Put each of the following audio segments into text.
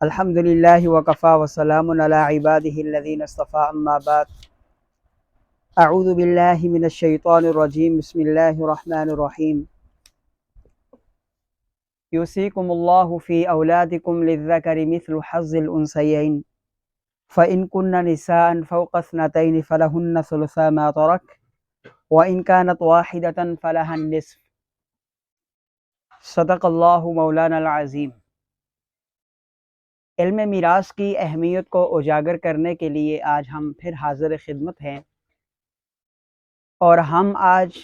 الحمد للہ وکفا وسلام علی عبادہ الذین اصطفى اما بعد اعوذ باللہ من الشیطان الرجیم بسم اللہ الرحمن الرحیم یوصیکم اللہ فی اولادکم للذکر مثل حظ الانثیین فإن كن نساء فوق اثنتین فلہن ثلثا ما ترک وإن كانت واحدة فلها النصف صدق اللہ مولانا العظیم۔ علم میراث کی اہمیت کو اجاگر کرنے کے لیے آج ہم پھر حاضر خدمت ہیں، اور ہم آج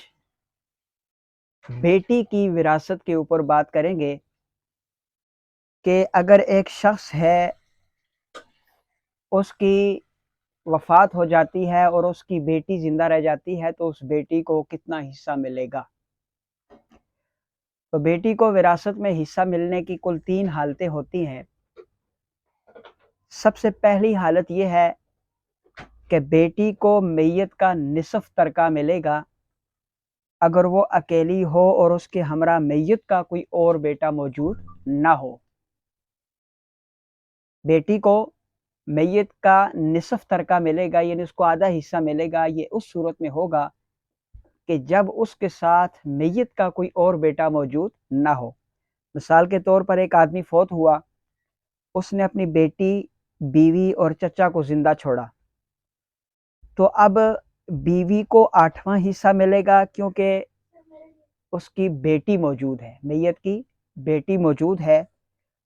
بیٹی کی وراثت کے اوپر بات کریں گے کہ اگر ایک شخص ہے، اس کی وفات ہو جاتی ہے اور اس کی بیٹی زندہ رہ جاتی ہے تو اس بیٹی کو کتنا حصہ ملے گا۔ تو بیٹی کو وراثت میں حصہ ملنے کی کل 3 حالتیں ہوتی ہیں۔ سب سے پہلی حالت یہ ہے کہ بیٹی کو میت کا نصف ترکہ ملے گا اگر وہ اکیلی ہو اور اس کے ہمراہ میت کا کوئی اور بیٹا موجود نہ ہو۔ بیٹی کو میت کا نصف ترکہ ملے گا، یعنی اس کو آدھا حصہ ملے گا۔ یہ اس صورت میں ہوگا کہ جب اس کے ساتھ میت کا کوئی اور بیٹا موجود نہ ہو۔ مثال کے طور پر ایک آدمی فوت ہوا، اس نے اپنی بیٹی، بیوی اور چچا کو زندہ چھوڑا، تو اب بیوی کو 8واں حصہ ملے گا کیونکہ اس کی بیٹی موجود ہے، میت کی بیٹی موجود ہے،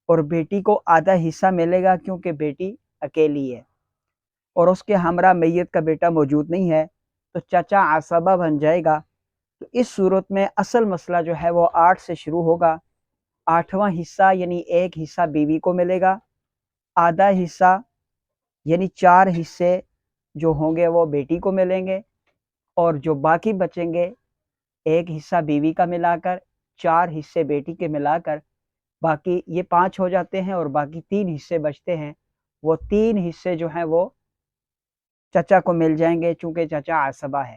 اور بیٹی کو آدھا حصہ ملے گا کیونکہ بیٹی اکیلی ہے اور اس کے ہمراہ میت کا بیٹا موجود نہیں ہے، تو چچا عصبہ بن جائے گا۔ تو اس صورت میں اصل مسئلہ جو ہے وہ 8 سے شروع ہوگا۔ 8واں حصہ یعنی ایک حصہ بیوی کو ملے گا، آدھا حصہ یعنی 4 حصے جو ہوں گے وہ بیٹی کو ملیں گے، اور جو باقی بچیں گے، ایک حصہ بیوی کا ملا کر، 4 حصے بیٹی کے ملا کر، باقی یہ 5 ہو جاتے ہیں، اور باقی 3 حصے بچتے ہیں۔ وہ 3 حصے جو ہیں وہ چچا کو مل جائیں گے چونکہ چچا عصبہ ہے۔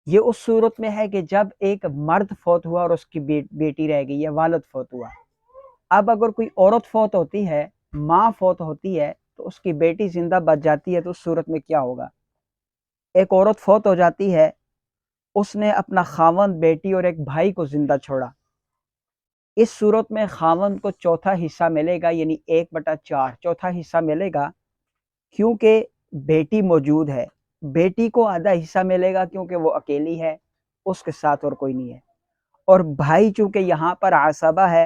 یہ اس صورت میں ہے کہ جب ایک مرد فوت ہوا اور اس کی بیٹی رہ گئی یا والد فوت ہوا۔ اب اگر کوئی عورت فوت ہوتی ہے، ماں فوت ہوتی ہے، تو اس کی بیٹی زندہ بچ جاتی ہے، تو اس صورت میں کیا ہوگا؟ ایک عورت فوت ہو جاتی ہے، اس نے اپنا خاوند، بیٹی اور ایک بھائی کو زندہ چھوڑا۔ اس صورت میں خاوند کو چوتھا حصہ ملے گا، یعنی 1/4 چوتھا حصہ ملے گا کیونکہ بیٹی موجود ہے۔ بیٹی کو آدھا حصہ ملے گا کیونکہ وہ اکیلی ہے، اس کے ساتھ اور کوئی نہیں ہے، اور بھائی چونکہ یہاں پر عصبہ ہے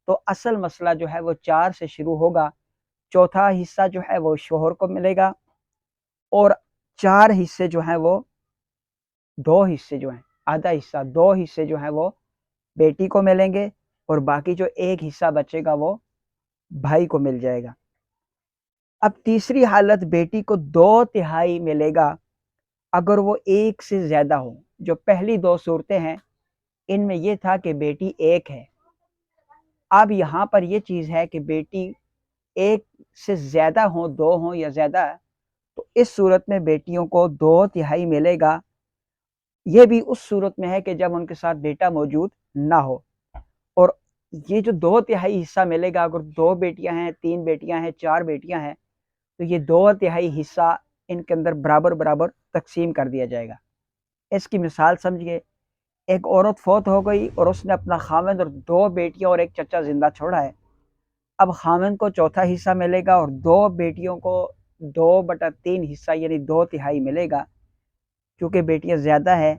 تو اصل مسئلہ جو ہے وہ 4 سے شروع ہوگا۔ چوتھا حصہ جو ہے وہ شوہر کو ملے گا، اور 4 حصے جو ہیں وہ 2 حصے جو ہیں، آدھا حصہ 2 حصے جو ہیں وہ بیٹی کو ملیں گے، اور باقی جو ایک حصہ بچے گا وہ بھائی کو مل جائے گا۔ اب تیسری حالت، بیٹی کو 2/3 ملے گا اگر وہ ایک سے زیادہ ہو۔ جو پہلی 2 صورتیں ہیں ان میں یہ تھا کہ بیٹی ایک ہے، اب یہاں پر یہ چیز ہے کہ بیٹی ایک سے زیادہ ہوں، 2 ہوں یا زیادہ، تو اس صورت میں بیٹیوں کو 2/3 ملے گا۔ یہ بھی اس صورت میں ہے کہ جب ان کے ساتھ بیٹا موجود نہ ہو، اور یہ جو 2/3 حصہ ملے گا اگر 2 بیٹیاں ہیں، 3 بیٹیاں ہیں، 4 بیٹیاں ہیں، تو یہ 2/3 حصہ ان کے اندر برابر برابر تقسیم کر دیا جائے گا۔ اس کی مثال سمجھئے، ایک عورت فوت ہو گئی اور اس نے اپنا خاوند اور 2 بیٹیاں اور ایک چچا زندہ چھوڑا ہے۔ اب خاوند کو چوتھا حصہ ملے گا اور 2 بیٹیوں کو 2/3 حصہ یعنی 2/3 ملے گا کیونکہ بیٹیاں زیادہ ہے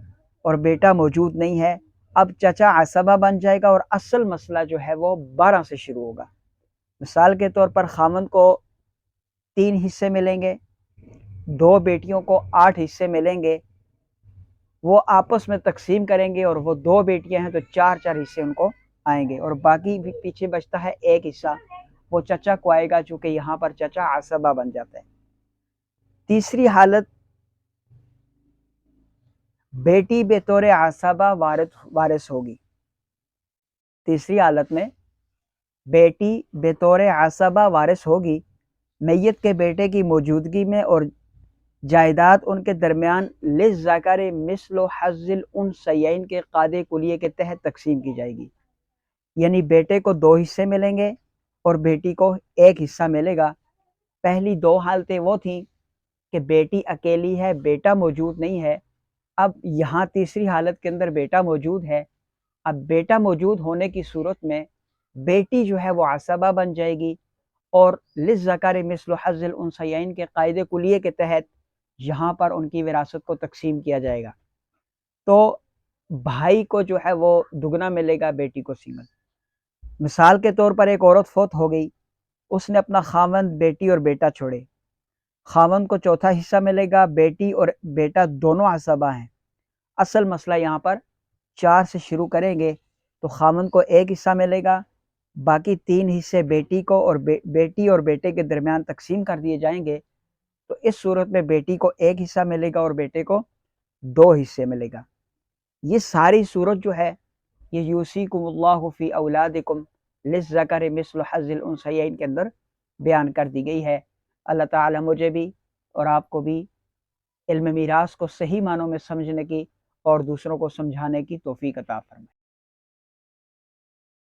اور بیٹا موجود نہیں ہے۔ اب چچا عصبہ بن جائے گا اور اصل مسئلہ جو ہے وہ 12 سے شروع ہوگا۔ مثال کے طور پر خاوند کو 3 حصے ملیں گے، 2 بیٹیوں کو 8 حصے ملیں گے، وہ آپس میں تقسیم کریں گے، اور وہ 2 بیٹیاں ہیں تو 4 حصے ان کو آئیں گے، اور باقی بھی پیچھے بچتا ہے ایک حصہ، وہ چچا کو آئے گا چونکہ یہاں پر چچا عصبہ بن جاتا ہے۔ تیسری حالت، بیٹی بطور عصبہ وارث ہوگی۔ تیسری حالت میں بیٹی بطور عصبہ وارث ہوگی میت کے بیٹے کی موجودگی میں، اور جائیداد ان کے درمیان للذکر مثل حظ الانثیین کے قاعدے کلیے کے تحت تقسیم کی جائے گی، یعنی بیٹے کو 2 حصے ملیں گے اور بیٹی کو ایک حصہ ملے گا۔ پہلی دو حالتیں وہ تھیں کہ بیٹی اکیلی ہے، بیٹا موجود نہیں ہے۔ اب یہاں تیسری حالت کے اندر بیٹا موجود ہے۔ اب بیٹا موجود ہونے کی صورت میں بیٹی جو ہے وہ عصبہ بن جائے گی، اور للذکر مثل حظ الانثیین کے قاعدے کلیے کے تحت یہاں پر ان کی وراثت کو تقسیم کیا جائے گا۔ تو بھائی کو جو ہے وہ دگنا ملے گا، بیٹی کو سنگل۔ مثال کے طور پر ایک عورت فوت ہو گئی، اس نے اپنا خاوند، بیٹی اور بیٹا چھوڑے۔ خاوند کو چوتھا حصہ ملے گا، بیٹی اور بیٹا دونوں عصبہ ہیں۔ اصل مسئلہ یہاں پر 4 سے شروع کریں گے تو خاوند کو ایک حصہ ملے گا، باقی 3 حصے بیٹی کو اور بیٹی اور بیٹے کے درمیان تقسیم کر دیے جائیں گے۔ تو اس صورت میں بیٹی کو ایک حصہ ملے گا اور بیٹے کو 2 حصے ملے گا۔ یہ ساری صورت جو ہے یہ یوصیکم اللہ فی اولادکم للذکر مثل حظ الانثیین کے اندر بیان کر دی گئی ہے۔ اللہ تعالی مجھے بھی اور آپ کو بھی علم میراث کو صحیح معنوں میں سمجھنے کی اور دوسروں کو سمجھانے کی توفیق عطا فرمائے۔